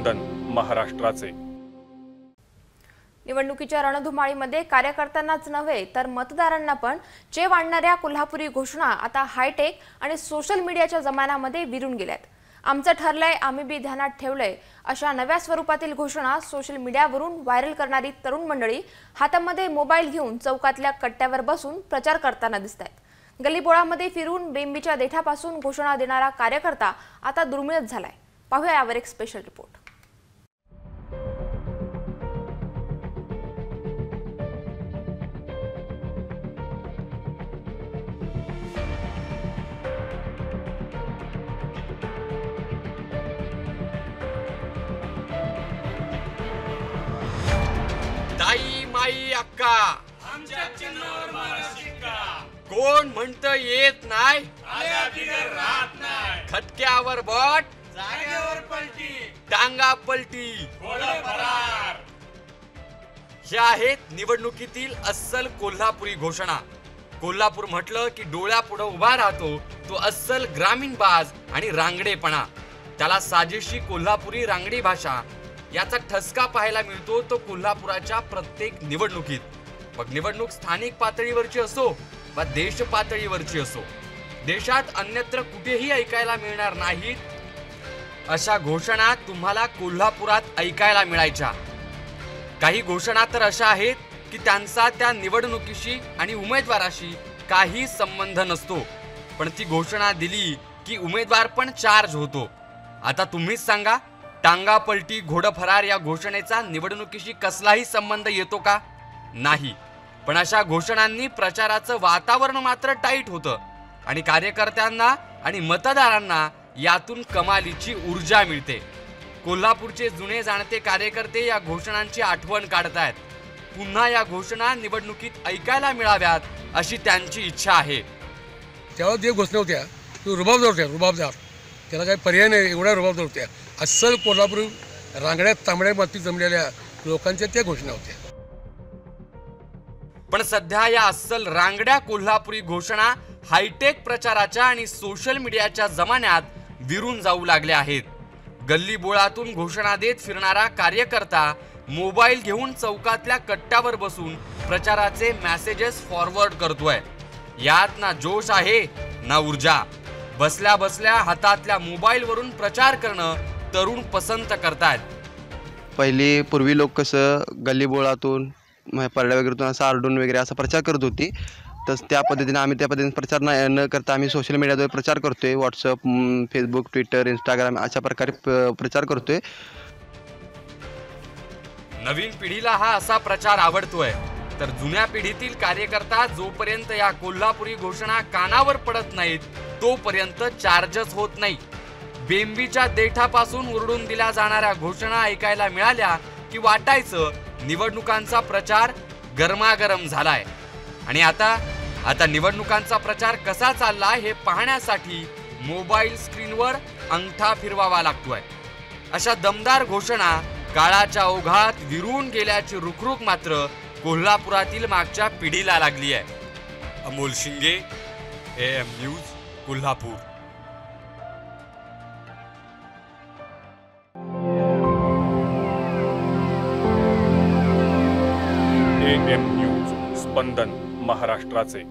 स्पंदन महाराष्ट्राचे। निवडणुकीच्या रणधुमाळीमध्ये कार्यकर्त्यांनाच नव्हे तर मतदारांना पण चेव आणणाऱ्या कोल्हापुरी घोषणा आता हायटेक आणि सोशल मीडियाच्या जमान्यामध्ये विरून गेल्यात। आमचं ठरलंय, आम्ही बी ध्यानात ठेवलंय अशा नव्या स्वरूपातील घोषणा सोशल मीडियावरून व्हायरल करणारी तरुण मंडळी हातामध्ये मोबाईल घेऊन चौकातल्या कट्ट्यावर बसून प्रचार करताना दिसतायत। गल्लीबोळामध्ये फिरून बेंबीच्या देठापासून घोषणा देणारा कार्यकर्ता आता दुर्मिळच झालाय। पाहूया यावर एक स्पेशल रिपोर्ट। ताई माई अक्का आमच्या चिन्हावर मारा शिक्का। कोण म्हणतं येत नाही, आल्या बिगर राहत नाही। खटक्यावर बॉट, जागेवर पलटी, टांगा पलटी, घोडं फरार। ह्या आहेत निवडणुकीतील अस्सल कोल्हापुरी घोषणा। कोल्हापूर म्हटलं की डोळ्यापुढे उभा राहतो तो अस्सल ग्रामीण बाज आणि रांगडेपणा। त्याला साजेशी कोल्हापुरी रांगडी भाषा याचा ठसका पाहायला मिळतो तो कोल्हापुराच्या प्रत्येक निवडणुकीत। मग निवडणूक स्थानिक पातळीवरची असो वा देश पातळीवरची असो, देशात अन्यत्र कुठेही ऐकायला मिळणार नाहीत अशा घोषणा तुम्हाला कोल्हापुरात ऐकायला मिळायच्या। काही घोषणा तर अशा आहेत की त्यांचा त्या निवडणुकीशी आणि उमेदवाराशी काही संबंध नसतो, पण ती घोषणा दिली की उमेदवार पण चार्ज होतो। आता तुम्हीच सांगा, टांगा पलटी घोडं फरार या घोषणेचा निवडणुकीशी कसलाही संबंध येतो का? नाही। पण अशा घोषणांनी प्रचाराचं वातावरण मात्र टाईट होतं आणि कार्यकर्त्यांना आणि मतदारांना यातून कमालीची ऊर्जा मिळते। कोल्हापूरचे जुने जाणते कार्यकर्ते या घोषणांची आठवण काढतायत। पुन्हा या घोषणा निवडणुकीत ऐकायला मिळाव्यात अशी त्यांची इच्छा आहे। तेव्हा जे घोषणा होत्या तो रुबाबदार त्याला काही पर्याय नाही, एवढ्या रुबाबदार होत्या। अस्सल कोल्हापूर रांगड्या तांबड्या माती जमलेल्या लोकांच्या त्या घोषणा होत्या। पण सध्या या अस्सल रांगड्या कोल्हापुरी घोषणा हायटेक प्रचाराच्या आणि सोशल मीडियाच्या जमान्यात विरून जाऊ लागल्या आहेत। गल्ली बोळातून घोषणा देत फिरणारा कार्यकर्ता मोबाईल घेऊन चौकातल्या कट्ट्यावर बसून प्रचाराचे मेसेजेस फॉरवर्ड करतोय। यात ना जोश आहे ना ऊर्जा। बसल्या बसल्या हातातल्या मोबाईल वरून प्रचार करणं तरुण पसंत करतायत। पूर्वी लोक कसं गल्लीबोळातून परड्या वगैरेतून असं आरडून वगैरे असा प्रचार करत होती, तसं त्या पद्धतीने आम्ही त्या पद्धतीने प्रचार न करता आम्ही सोशल मीडियाद्वारे प्रचार करतोय। व्हॉट्सअप, फेसबुक, ट्विटर, इंस्टाग्राम अशा प्रकारे प्रचार करतोय। नवीन पिढीला हा असा प्रचार आवडतोय, तर जुन्या पिढीतील कार्यकर्ता जोपर्यंत या कोल्हापुरी घोषणा कानावर पडत नाहीत तोपर्यंत चार्जच होत नाही। बेंबीच्या देठापासून उरडून दिल्या जाणाऱ्या घोषणा ऐकायला मिळाल्या की वाटायचं निवडणुकांचा प्रचार गरमागरम झालाय। आणि आता निवडणुकांचा प्रचार कसा चाललाय हे पाहण्यासाठी मोबाईल स्क्रीनवर अंगठा फिरवावा लागतोय। अशा दमदार घोषणा काळाच्या ओघात विरून गेल्याची रुखरुख मात्र कोल्हापुरातील मागच्या पिढीला लागली आहे। Amol Shinge, AM news, Kolhapur. AM news, स्पंदन महाराष्ट्राचे।